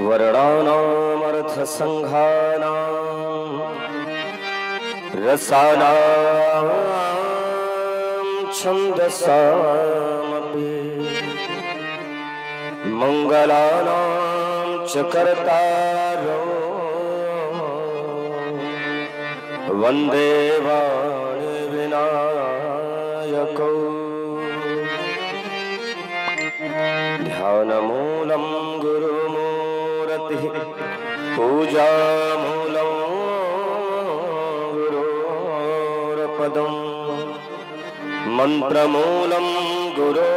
वर्णानामर्थसंघानां रसानां छन्दसामपि मंगलानां च कर्तारो वन्दे वाणि विनायकौ ध्यानमूलं गुरुमूर्तिः पूजामूलं गुरोर्पदं मन्त्रमूलं गुरोरवाक्यं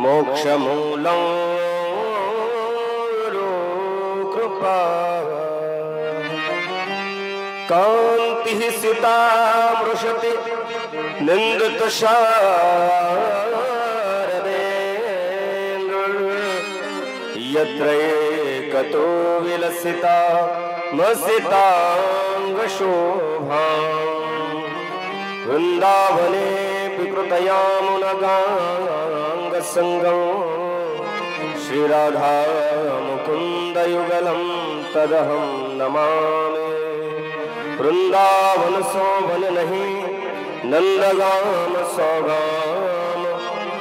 मोक्षमूलं गुरुकृपा कान्तिः सिता मृषति निन्दतशारदेन्दुर् यत्र एकतो विलसिता मसिताङ्गशोभाम् वृन्दावने विकृतयामुनगाङ्गसङ्गं श्रीराधा मुकुन्दयुगलं तदहं नमामि। वृंदावन सोवन नहीं नंदगाम सौगाम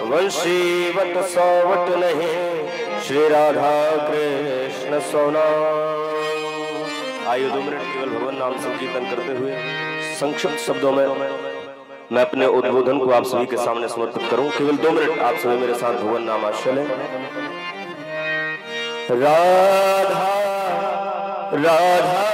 वंशीवट सौवट नहीं श्री राधा कृष्ण सोनाम। आइए 2 मिनट केवल भगवान नाम संकीर्तन करते हुए संक्षिप्त शब्दों में मैं अपने उद्बोधन को आप सभी के सामने समर्पित करूं। केवल 2 मिनट आप सभी मेरे साथ भगवान नाम आश्चर्य राधा राधा राधा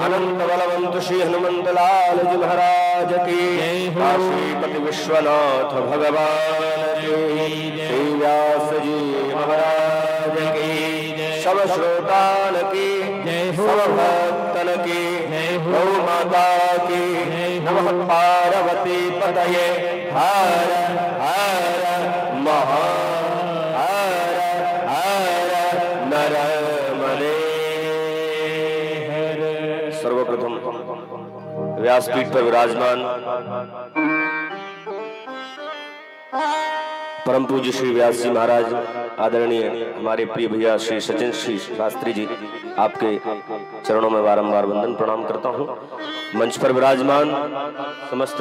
अनंत बलवंत श्री हनुमंत लाल जी महाराज की काशीपति विश्वनाथ भगवान की श्री व्यास जी महाराज की सब श्रोतान की सब भक्तन की गौ माता की नमः पार्वती पतये हर हर महा व्यासपीठ पर विराजमान परम पूज्य श्री व्यास जी महाराज, आदरणीय हमारे प्रिय भैया श्री सचिन श्री शास्त्री जी, आपके चरणों में बारंबार वंदन प्रणाम करता हूं। मंच पर विराजमान समस्त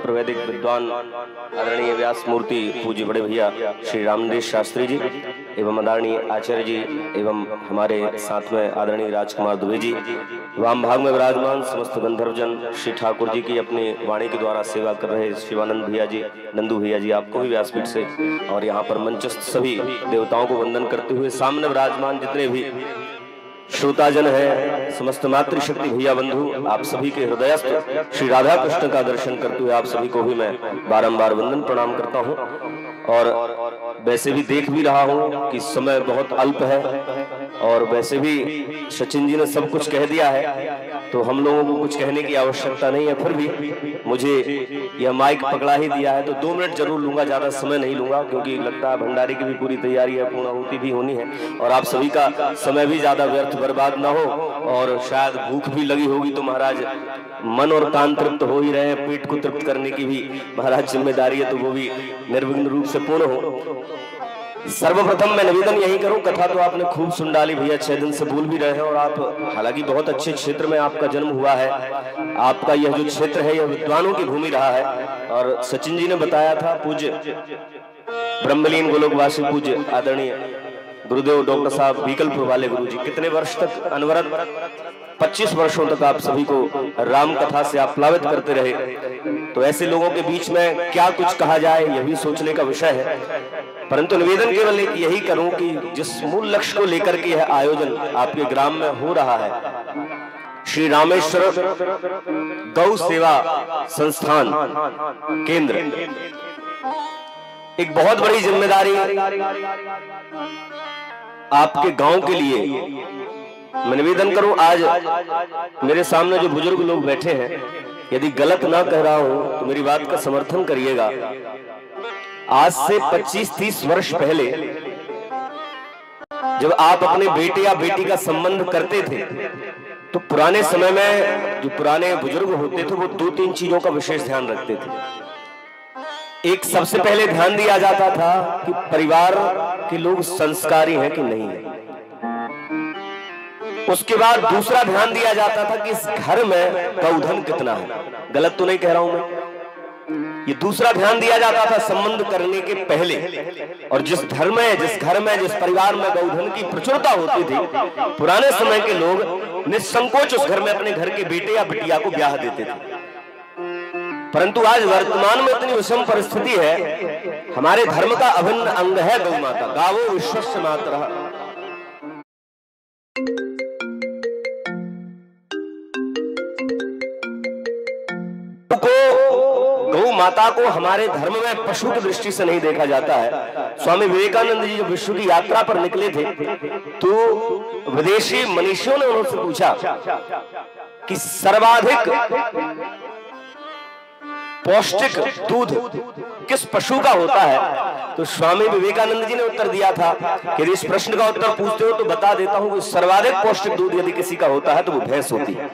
वैदिक विद्वान आदरणीय व्यास मूर्ति पूज्य बड़े भैया श्री रामदेश शास्त्री जी एवं आदरणीय आचार्य जी एवं हमारे साथ में आदरणीय राजकुमार दुबे जी, वाम भाग में विराजमान समस्त गंधर्वजन श्री ठाकुर जी की अपनी वाणी के द्वारा सेवा कर रहे शिवानंद भैया जी, नंदू भैया जी, आपको भी व्यासपीठ से और यहाँ पर मंचस्थ सभी देवताओं को वंदन करते हुए सामने विराजमान जितने भी श्रोताजन है, समस्त मातृशक्ति भैया बंधु, आप सभी के हृदयस्थ श्री राधा कृष्ण का दर्शन करते हुए आप सभी को भी मैं बारंबार वंदन प्रणाम करता हूँ। और वैसे भी देख भी रहा हूँ कि समय बहुत अल्प है और वैसे भी सचिन जी ने सब कुछ कह दिया है, तो हम लोगों को कुछ कहने की आवश्यकता नहीं है। फिर भी मुझे यह माइक पकड़ा ही दिया है तो 2 मिनट जरूर लूंगा, ज्यादा समय नहीं लूंगा, क्योंकि लगता है भंडारे की भी पूरी तैयारी है, पूर्णाहुति भी होनी है और आप सभी का समय भी ज्यादा व्यर्थ बर्बाद ना हो और शायद भूख भी लगी होगी, तो महाराज मन और कान तृप्त हो ही रहे हैं, पेट को तृप्त करने की भी महाराज जिम्मेदारी है, तो वो भी निर्विघ्न रूप से पूर्ण हो। सर्वप्रथम मैं निवेदन यही करूं, कथा तो आपने खूब सुन डाली भैया, 6 दिन से बोल भी रहे हैं, और आप हालांकि बहुत अच्छे क्षेत्र में आपका जन्म हुआ है, आपका यह जो क्षेत्र है यह विद्वानों की भूमि रहा है। और सचिन जी ने बताया था, पूज्य ब्रह्मलीन गोलोकवासी पूज्य आदरणीय गुरुदेव डॉक्टर साहब बीकलपुर वाले गुरु जी कितने वर्ष तक अनवरत 25 वर्षों तक आप सभी को राम कथा से आप प्लावित करते रहे। तो ऐसे लोगों के बीच में क्या कुछ कहा जाए, यह भी सोचने का विषय है, परंतु निवेदन केवल एक यही करूं कि जिस मूल लक्ष्य को लेकर के यह आयोजन आपके ग्राम में हो रहा है, श्री रामेश्वर गौ सेवा संस्थान केंद्र, एक बहुत बड़ी जिम्मेदारी आपके गांव के लिए। मैं निवेदन करूं, आज मेरे सामने जो बुजुर्ग लोग बैठे हैं, यदि गलत ना कह रहा हूं तो मेरी बात का समर्थन करिएगा। आज से 25-30 वर्ष पहले जब आप अपने बेटे या बेटी का संबंध करते थे, तो पुराने समय में जो पुराने बुजुर्ग होते थे वो 2-3 चीजों का विशेष ध्यान रखते थे। एक, सबसे पहले ध्यान दिया जाता था कि परिवार के लोग संस्कारी हैं कि नहीं है। उसके बाद दूसरा ध्यान दिया जाता था कि इस घर में गौधन कितना है। गलत तो नहीं कह रहा हूं मैं, ये दूसरा ध्यान दिया जाता था संबंध करने के पहले। और जिस घर में जिस परिवार में गौधन की प्रचुरता होती थी, पुराने समय के लोग निसंकोच उस घर में अपने घर के बेटे या बिटिया को ब्याह देते थे। परंतु आज वर्तमान में इतनी विषम परिस्थिति है, हमारे धर्म का अभिन्न अंग है गौ माता, गावो विश्वस्य मातरः। गौ माता को हमारे धर्म में पशु की दृष्टि से नहीं देखा जाता है। स्वामी विवेकानंद जी जब विश्व की यात्रा पर निकले थे, तो विदेशी मनीषियों ने उनसे पूछा कि सर्वाधिक पौष्टिक दूध किस पशु का होता है। तो स्वामी विवेकानंद जी ने उत्तर दिया था कि यदि इस प्रश्न का उत्तर पूछते हो तो बता देता हूं कि सर्वाधिक पौष्टिक दूध यदि किसी का होता है तो वो भैंस होती है।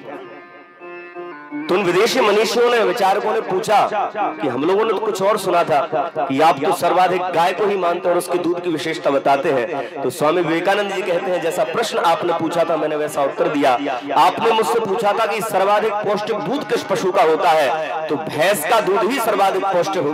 तो उन विदेशी मनीषियों ने, विचारकों ने पूछा कि हम लोगों ने तो कुछ और सुना था कि आप तो सर्वाधिक गाय को ही मानते हैं और उसके दूध की विशेषता बताते हैं। तो स्वामी विवेकानंद जी कहते हैं, जैसा प्रश्न आपने पूछा था मैंने वैसा उत्तर दिया। आपने मुझसे पूछा था कि सर्वाधिक पौष्टिक दूध किस पशु का होता है, तो भैंस का दूध ही सर्वाधिक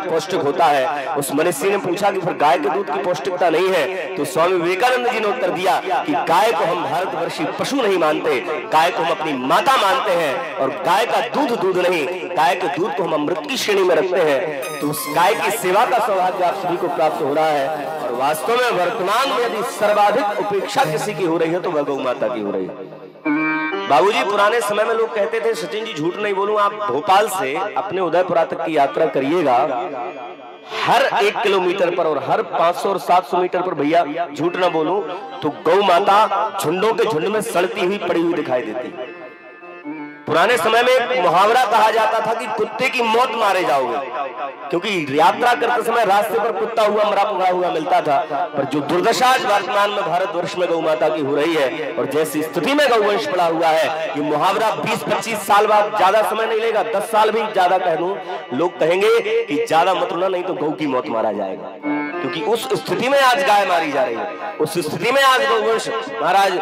पौष्टिक होता है। उस मनीषी ने पूछा कि फिर गाय के दूध की पौष्टिकता नहीं है। तो स्वामी विवेकानंद जी ने उत्तर दिया कि गाय को हम भारतवर्षीय पशु नहीं मानते, गाय को हम अपनी माता मानते हैं, और गाय का दूध नहीं, गाय के दूध को हम अमृत की श्रेणी में रखते हैं। तो उस गाय की सेवा का सौभाग्य आप सभी को प्राप्त हो रहा है। और वास्तव में वर्तमान में यदि सर्वाधिक उपेक्षा किसी की हो रही है तो वह गौ माता की हो रही है। बाबूजी, पुराने समय में लोग कहते थे, सचिन जी झूठ नहीं बोलूं, आप भोपाल से अपने उदयपुरा तक की यात्रा करिएगा, हर 1 किलोमीटर पर और हर 500 और 700 मीटर पर, भैया झूठ ना बोलूं तो गौ माता झुंडों के झुंड में सड़ती हुई पड़ी हुई दिखाई देती। पुराने समय में एक मुहावरा कहा जाता था कि कुत्ते की मौत मारे जाओगे, क्योंकि यात्रा करते समय रास्ते पर कुत्ता हुआ मरा पड़ा हुआ मिलता था। पर जो दुर्दशा आज वर्तमान में भारतवर्ष में गौ माता की हो रही है, और जैसी स्थिति में गौवंश पड़ा हुआ है, ये मुहावरा 20-25 साल बाद, ज्यादा समय नहीं लेगा, 10 साल भी ज्यादा कह दूं, लोग कहेंगे कि ज्यादा मत रोना नहीं तो गौ की मौत मारा जाएगा। क्योंकि उस स्थिति में आज गाय मारी जा रही है, उस स्थिति में आज गौवंश महाराज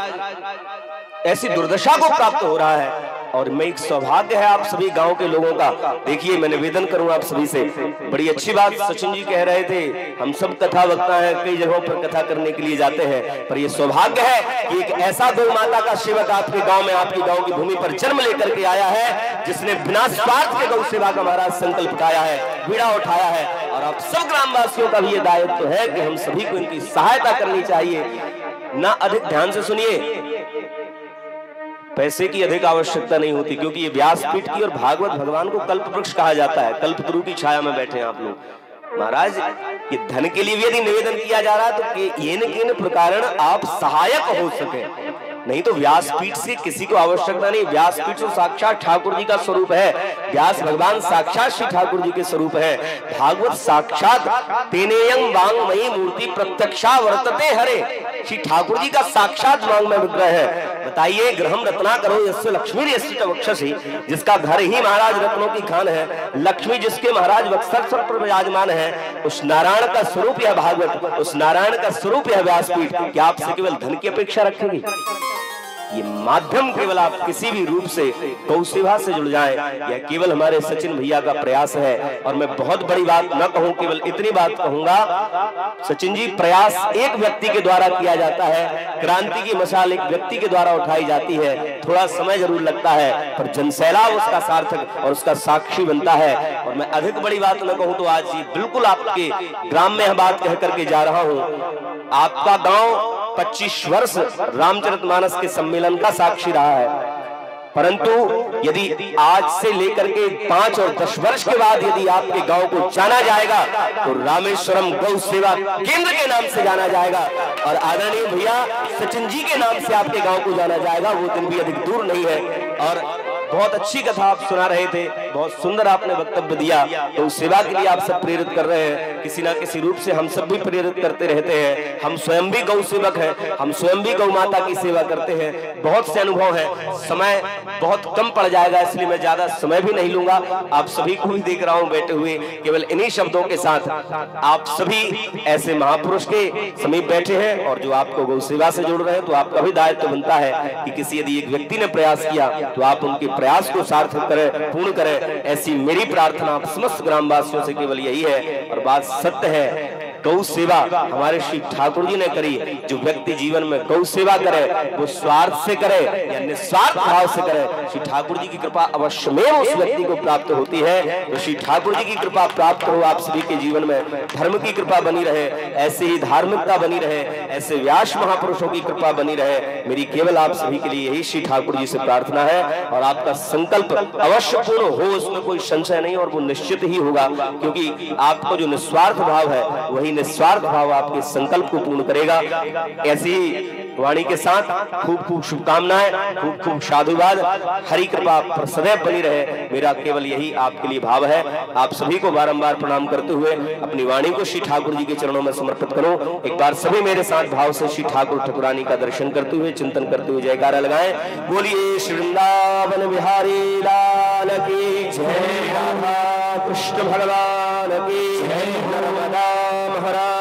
ऐसी दुर्दशा को प्राप्त हो रहा है। और मैं एक सौभाग्य है आप सभी गांव के लोगों का। देखिए, मैं निवेदन करूंगा आप सभी से, बड़ी अच्छी बात सचिन जी कह रहे थे, हम सब कथा वक्ता हैं, कई जगहों पर कथा करने के लिए जाते हैं, पर यह सौभाग्य है कि एक ऐसा गौ माता का सेवक आपके गांव में, आपकी गांव की भूमि पर जन्म लेकर के आया है, जिसने बिना स्वार्थ के गौ सेवा का महाराज संकल्प उठाया है, बीड़ा उठाया है। और आप सब ग्रामवासियों का भी ये दायित्व है कि हम सभी को इनकी सहायता करनी चाहिए। ना अधिक, ध्यान से सुनिए, पैसे की अधिक आवश्यकता नहीं होती, क्योंकि ये व्यासपीठ की और भागवत भगवान को कल्प वृक्ष कहा जाता है। कल्प गुरु की छाया में बैठे हैं आप लोग। महाराज, ये धन के लिए भी यदि निवेदन किया जा रहा है तो येन केन प्रकारण आप सहायक हो सके। नहीं तो व्यासपीठ से किसी को आवश्यकता नहीं। व्यासपीठ तो साक्षात ठाकुर जी का स्वरूप है। व्यास भगवान साक्षात श्री ठाकुर जी के स्वरूप है। भागवत साक्षात तेनेयं वांगमयी मूर्ति प्रत्यक्षा वर्तते हरे। श्री ठाकुर जी का साक्षात वांगमय विग्रह है। बताइए, ग्रहम रत्ना करो यस्य लक्ष्मी यस्य वक्षसि, जिसका घर ही महाराज रत्नों की खान है, लक्ष्मी जिसके महाराज वक्षस्थल पर विराजमान है, उस नारायण का स्वरूप यह भागवत, उस नारायण का स्वरूप यह व्यासपीठ। क्या आपसे केवल धन की अपेक्षा रखेगी? ये माध्यम केवल आप किसी भी रूप से गौ सेवा से जुड़ जाएं, यह केवल हमारे सचिन भैया का प्रयास है। और मैं बहुत बड़ी बात न कहूं, केवल इतनी बात कहूंगा, सचिन जी, प्रयास एक व्यक्ति के द्वारा किया जाता है, क्रांति की मशाल एक व्यक्ति के द्वारा उठाई जाती है। थोड़ा समय जरूर लगता है, पर जनसैलाब उसका सार्थक और उसका साक्षी बनता है। और मैं अधिक बड़ी बात न कहूं तो आज ये बिल्कुल आपके ग्राम में यह बात कह करके जा रहा हूं। आपका गांव 25 वर्ष रामचरितमानस के सम्मेलन का साक्षी रहा है, परंतु यदि आज से लेकर के 5 और 10 वर्ष के बाद यदि आपके गांव को जाना जाएगा तो रामेश्वरम गौ सेवा केंद्र के नाम से जाना जाएगा और आदरणीय भैया सचिन जी के नाम से आपके गांव को जाना जाएगा। वो दिन भी अधिक दूर नहीं है। और बहुत अच्छी कथा आप सुना रहे थे, बहुत सुंदर आपने वक्तव्य दिया। तो उस सेवा के लिए आप सब प्रेरित कर रहे हैं, किसी ना किसी रूप से हम सब भी प्रेरित करते रहते हैं। हम स्वयं भी गौ सेवक हैं, हम स्वयं भी गौ माता की सेवा करते हैं। बहुत से अनुभव है, समय बहुत कम पड़ जाएगा इसलिए मैं ज्यादा समय भी नहीं लूंगा। आप सभी को भी देख रहा हूं बैठे हुए, केवल इन्हीं शब्दों के साथ आप सभी ऐसे महापुरुष के समीप बैठे हैं और जो आपको गौ सेवा से जोड़ रहे हैं, तो आपका भी दायित्व बनता है कि किसी यदि एक व्यक्ति ने प्रयास किया तो आप उनके प्रयास को सार्थक करें, पूर्ण करें। ऐसी मेरी प्रार्थना आप समस्त ग्रामवासियों से केवल यही है। और बात सत्य है, गौ सेवा हमारे श्री ठाकुर जी ने करी। जो व्यक्ति जीवन में गौ सेवा करे वो स्वार्थ से करे या निस्वार्थ भाव से करे, श्री ठाकुर जी की कृपा अवश्य में उस व्यक्ति को प्राप्त होती है। तो श्री ठाकुर जी की कृपा प्राप्त करो आप सभी के जीवन में, धर्म की कृपा बनी रहे, ऐसे ही धार्मिकता बनी रहे, ऐसे व्यास महापुरुषों की कृपा बनी रहे। मेरी केवल आप सभी के लिए यही श्री ठाकुर जी से प्रार्थना है। और आपका संकल्प अवश्य पूर्ण हो, उसमें कोई संशय नहीं, और वो निश्चित ही होगा, क्योंकि आपका जो निस्वार्थ भाव है वही निस्वार्थ भाव आपके संकल्प को पूर्ण करेगा। ऐसी वाणी के साथ खूब खूब शुभकामनाएं, खूब खूब साधुवाद, हरि कृपा सदैव बनी रहे, मेरा केवल यही आपके लिए भाव है। आप सभी को बारंबार प्रणाम करते हुए अपनी वाणी को श्री ठाकुर जी के चरणों में समर्पित करो। एक बार सभी मेरे साथ भाव से श्री ठाकुर ठाकुरानी का दर्शन करते हुए, चिंतन करते हुए जयकारा लगाएं। बोलिए श्री वृंदावन बिहारी लाल की जय, राधा कृष्ण भगवान की जय, नर्मदा महाराज